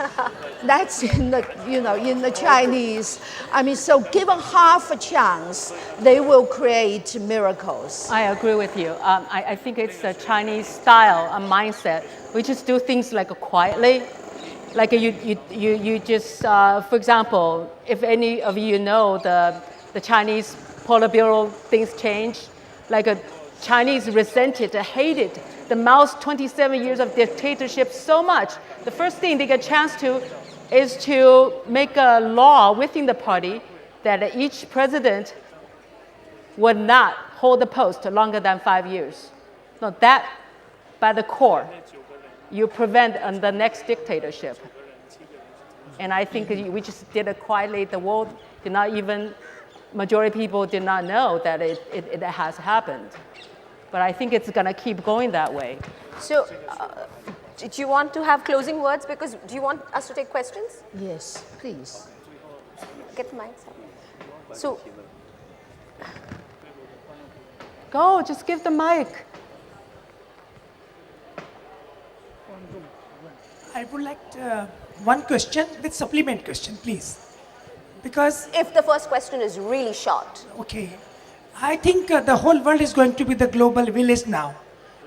A: That's in the, you know, in the Chinese. I mean, so given half a chance, they will create miracles.
E: I agree with you. I think it's a Chinese style, a mindset. We just do things like quietly. Like you just, for example, if any of you know the Chinese Politburo, things change. Like a Chinese resented, hated the Mao's 27 years of dictatorship so much. The first thing they get a chance to is to make a law within the party that each president would not hold the post longer than 5 years. No, that by the core, you prevent the next dictatorship. And I think we just did it quietly. The world did not even, majority of people did not know that it has happened. But I think it's going to keep going that way.
C: So, Do you want to have closing words? Because do you want us to take questions?
A: Yes, please.
C: Get the mic. So,
E: Go, just give the mic.
F: I would like one question with supplement question, please. Because,
C: if the first question is really short.
F: okay, I think the whole world is going to be the global village now.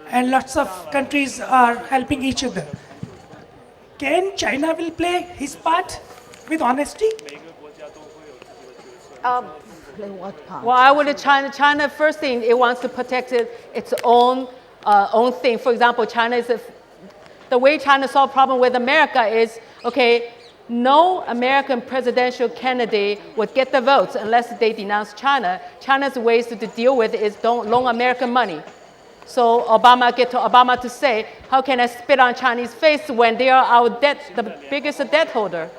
F: And lots of countries are helping each other. Can China will play his part with honesty?
A: Play what part?
E: Well, I would China first thing, it wants to protect its own thing. For example, China is the way China solve problem with America is, okay, no American presidential candidate would get the votes unless they denounce China. China's ways to deal with it is don't loan American money. So Obama to say, how can I spit on Chinese face when they are our debt, the biggest debt holder?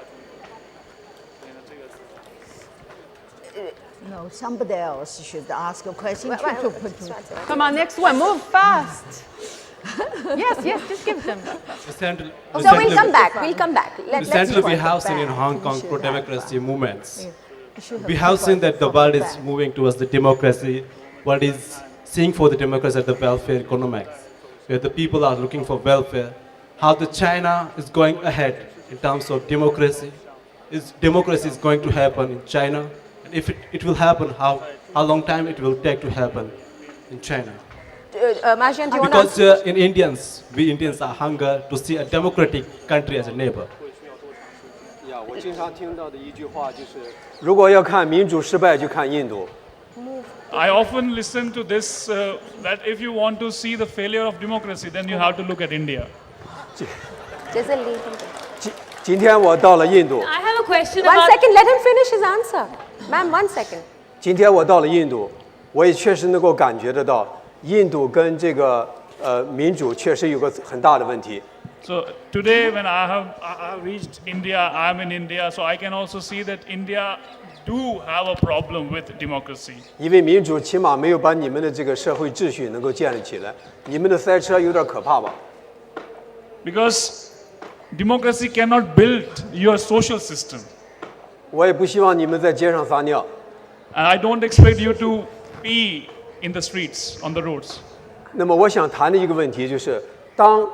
A: No, somebody else should ask a question.
E: Come on, next one, move fast. Yes, just give them.
C: So we'll come back. We'll come back.
G: Recently, we have seen in Hong Kong pro-democracy movements. We have seen that the world is moving towards the democracy. World is seeing for the democracy at the welfare economics, where the people are looking for welfare. How the China is going ahead in terms of democracy? Is democracy is going to happen in China? And if it will happen, how long time it will take to happen in China?
C: Marjan, do you want to
G: Because we Indians are hunger to see a democratic country as a neighbor.
B: 我经常听到的一句话就是，如果要看民主失败，就看印度。
D: I often listen to this that if you want to see the failure of democracy, then you have to look at India.
C: Just a lead.
B: 今天我到了印度，
H: I have a question
C: One
H: about
C: second, let him finish his answer. Ma'am, 1 second.
B: 今天我到了印度，我也确实能够感觉得到，印度跟这个民主确实有个很大的问题。
D: So today, when I have reached India, I am in India, so I can also see that India do have a problem with democracy.
B: 因为民主起码没有把你们的这个社会秩序能够建立起来，你们的赛车有点可怕吧？
D: Because democracy cannot build your social system.
B: 我也不希望你们在街上撒尿。
D: And I don't expect you to pee in the streets, on the roads.
B: 那么我想谈的一个问题就是，当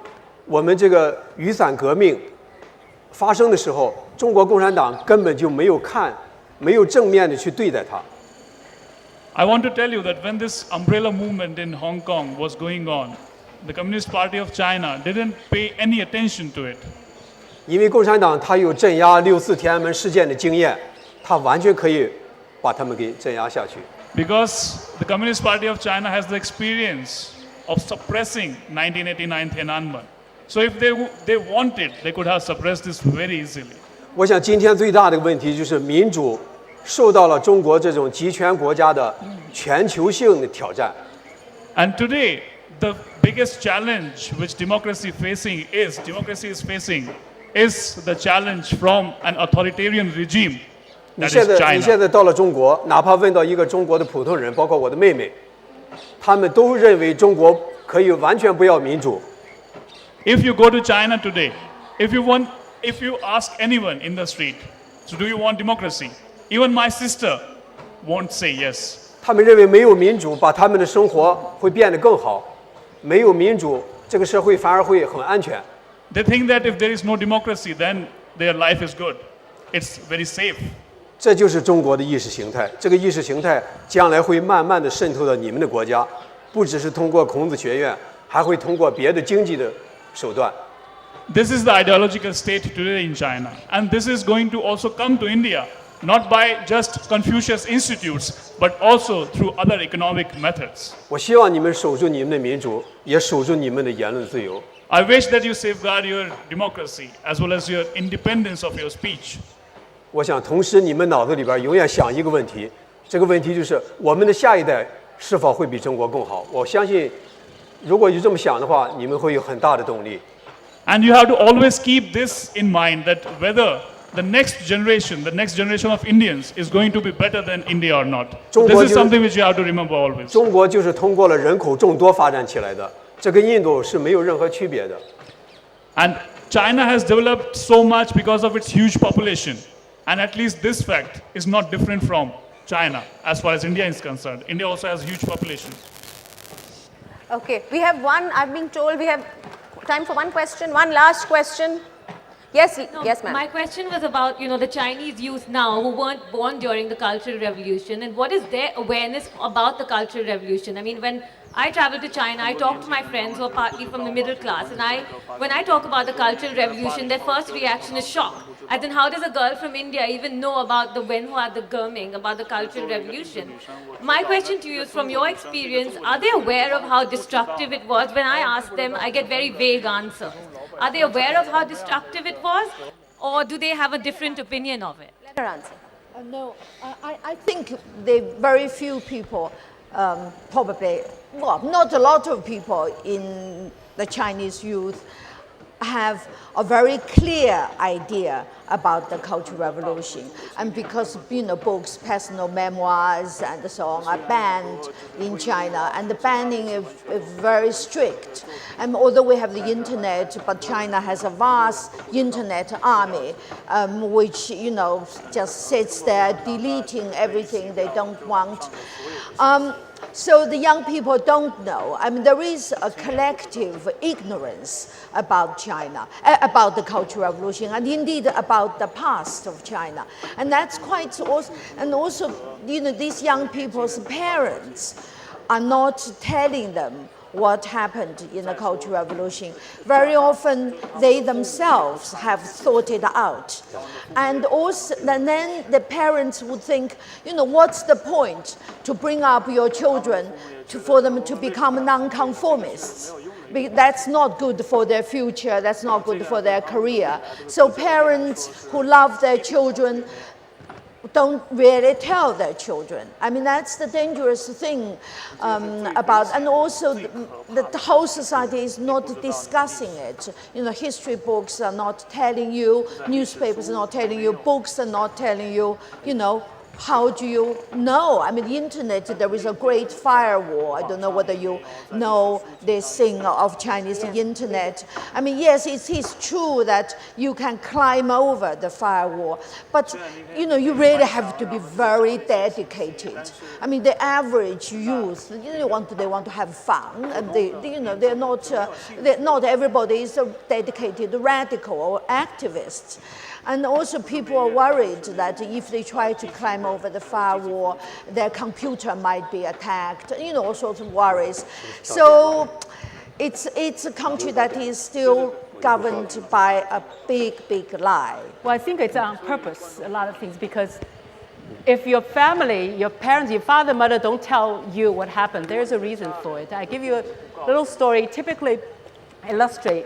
B: 我们这个雨伞革命发生的时候，中国共产党根本就没有正面的去对待它。
D: I want to tell you that when this umbrella movement in Hong Kong was going on, the Communist Party of China didn't pay any attention to it.
B: 因为共产党它有镇压6·4天安门事件的经验，它完全可以把他们给镇压下去。
D: Because the Communist Party of China has the experience of suppressing 1989 Tiananmen. So if they wanted, they could have suppressed this very easily.
B: 我想今天最大的问题就是民主受到了中国这种集权国家的全球性的挑战。
D: And today, the biggest challenge which democracy is facing is the challenge from an authoritarian regime.
B: 你
D: That
B: 现
D: is
B: 在
D: China.
B: 到了中国，哪怕问到一个中国的普通人，包括我的妹妹，他们都认为中国可以完全不要民主。
D: If you go to China today, if you ask anyone in the street, so do you want democracy? Even my sister won't say yes.
B: 他们认为没有民主，把他们的生活会变得更好。没有民主，这个社会反而会很安全。
D: They think that if there is no democracy, then their life is good. It's very safe.
B: 这就是中国的意识形态。这个意识形态将来会慢慢的渗透到你们的国家，不只是通过孔子学院，还会通过别的经济的手段。
D: This is the ideological state today in China. And this is going to also come to India, not by just Confucius institutes, but also through other economic methods.
B: 我希望你们守住你们的民主，也守住你们的言论自由。
D: I wish that you safeguard your democracy as well as your independence of your speech.
B: 我想，同时你们脑子里边永远想一个问题，这个问题就是我们的下一代是否会比中国更好？我相信，如果就这么想的话，你们会有很大的动力。
D: And you have to always keep this in mind that whether the next generation of Indians is going to be better than India or not. This is something which you have to remember always.
B: 中国就是通过了人口众多发展起来的，这跟印度是没有任何区别的。
D: And China has developed so much because of its huge population. And at least this fact is not different from China as far as India is concerned. India also has huge population.
C: Okay, we have one, I've been told we have time for one question, one last question. Yes, yes, ma'am.
H: My question was about, the Chinese youth now who weren't born during the Cultural Revolution, and what is their awareness about the Cultural Revolution? I mean, when I travel to China, I talk to my friends who are partly from the middle class, and when I talk about the Cultural Revolution, their first reaction is shock. As in, how does a girl from India even know about the Wenhua, the Gurming, about the Cultural Revolution? My question to you is, from your experience, are they aware of how destructive it was? When I ask them, I get very vague answers. Are they aware of how destructive it was, or do they have a different opinion of it?
C: Let her answer.
A: No, I think very few people, probably, well, not a lot of people in the Chinese youth have a very clear idea about the Cultural Revolution. And because, books, personal memoirs, and so on are banned in China, and the banning is very strict. And although we have the internet, but China has a vast internet army, which, just sits there deleting everything they don't want. So the young people don't know. I mean, there is a collective ignorance about China, about the Cultural Revolution, and indeed about the past of China. And that's quite also, and also, these young people's parents are not telling them what happened in the Cultural Revolution. Very often, they themselves have thought it out. And also, and then the parents would think, what's the point to bring up your children for them to become nonconformists? That's not good for their future, that's not good for their career. So parents who love their children don't really tell their children. I mean, that's the dangerous thing about, and also the whole society is not discussing it. History books are not telling you, newspapers are not telling you, books are not telling you, how do you know? I mean, the internet, there is a great firewall. I don't know whether you know this thing of Chinese internet. I mean, yes, it is true that you can climb over the firewall, but, you really have to be very dedicated. I mean, the average youth, they want to have fun, and they're not everybody is a dedicated radical or activist. And also people are worried that if they try to climb over the firewall, their computer might be attacked, all sorts of worries. So it's a country that is still governed by a big, big lie.
E: Well, I think it's on purpose, a lot of things, because if your family, your parents, your father, mother don't tell you what happened, there's a reason for it. I give you a little story, typically illustrate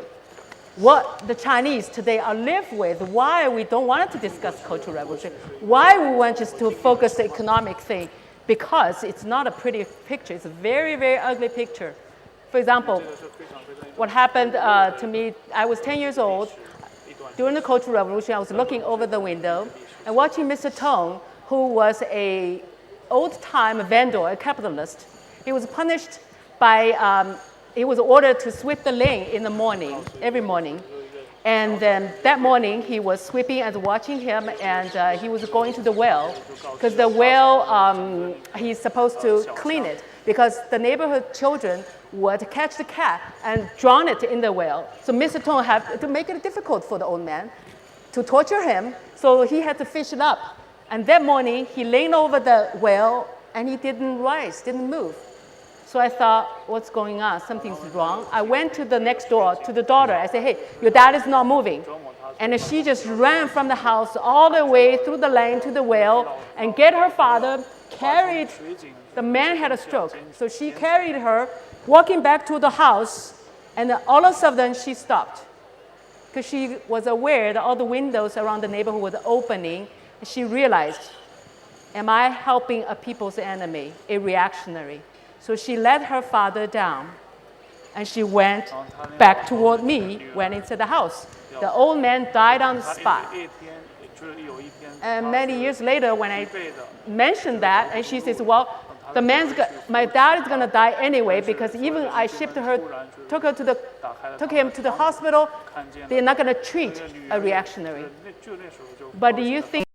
E: what the Chinese today are live with, why we don't want to discuss Cultural Revolution, why we want just to focus the economic thing, because it's not a pretty picture. It's a very, very ugly picture. For example, what happened to me, I was 10 years old. During the Cultural Revolution, I was looking over the window and watching Mr. Tong, who was an old-time vendor, a capitalist. He was punished by he was ordered to sweep the lane in the morning, every morning. And then that morning, he was sweeping and watching him, and he was going to the well, because the well, he's supposed to clean it, because the neighborhood children would catch the cat and drown it in the well. So Mr. Tong had to make it difficult for the old man to torture him, so he had to fish it up. And that morning, he leaned over the well, and he didn't rise, didn't move. So I thought, what's going on? Something's wrong. I went to the next door, to the daughter. I said, hey, your dad is not moving. And she just ran from the house all the way through the lane to the well and get her father, carried, the man had a stroke. So she carried her, walking back to the house, and then all of a sudden she stopped. Because she was aware that all the windows around the neighborhood were opening. And she realized, am I helping a people's enemy, a reactionary? So she let her father down, and she went back toward me, went into the house. The old man died on the spot. And many years later, when I mentioned that, and she says, well, my dad is gonna die anyway because even I took him to the hospital, they're not gonna treat a reactionary. But do you think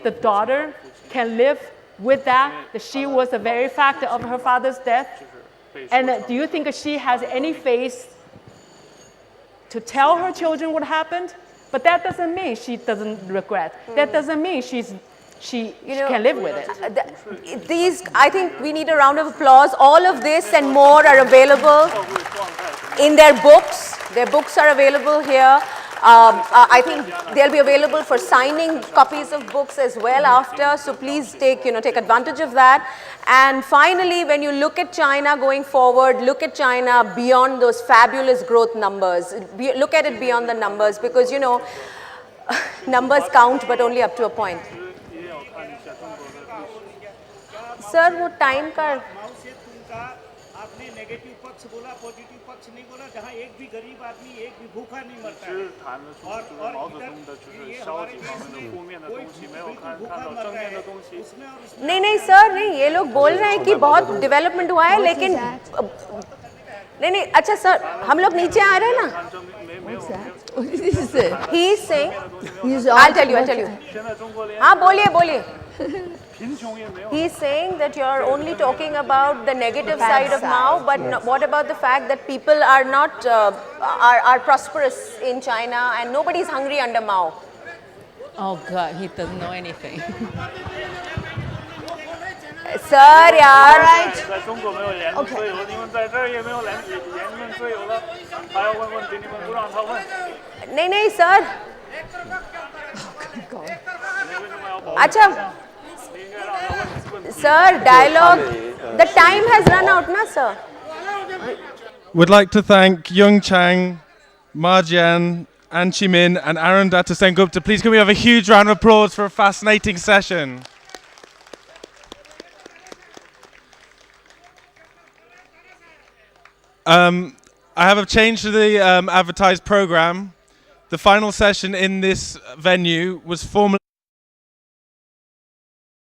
E: the daughter can live with that she was the very factor of her father's death? And do you think she has any faith to tell her children what happened? But that doesn't mean she doesn't regret. That doesn't mean she can live with it.
C: I think we need a round of applause. All of this and more are available in their books. Their books are available here. I think they'll be available for signing copies of books as well after. So please take advantage of that. And finally, when you look at China going forward, look at China beyond those fabulous growth numbers. Look at it beyond the numbers because, numbers count, but only up to a point. Sir, what time ka?
I: आपने negative पक्ष बोला, positive पक्ष नहीं बोला, जहाँ एक भी गरीब आदमी, एक भी भूखा नहीं मरता है। और ये हमारे देश में कोई भूखा मर रहा है, उसमें और
C: नहीं सर, नहीं, ये लोग बोल रहे हैं कि बहुत डेवलपमेंट हुआ है, लेकिन नहीं, अच्छा सर, हम लोग नीचे आ रहे हैं ना? He is saying, I'll tell you. हाँ, बोलिए. He's saying that you're only talking about the negative side of Mao, but what about the fact that people are not are prosperous in China and nobody's hungry under Mao?
E: Oh God, he doesn't know anything.
C: Sir, yaar. नहीं sir. अच्छा. Sir, dialogue. The time has run out, na sir?
J: Would like to thank Jung Chang, Jian and Anchee Min, and Anuradha Sengupta. Please can we have a huge round of applause for a fascinating session. I have a change to the advertised program. The final session in this venue was formally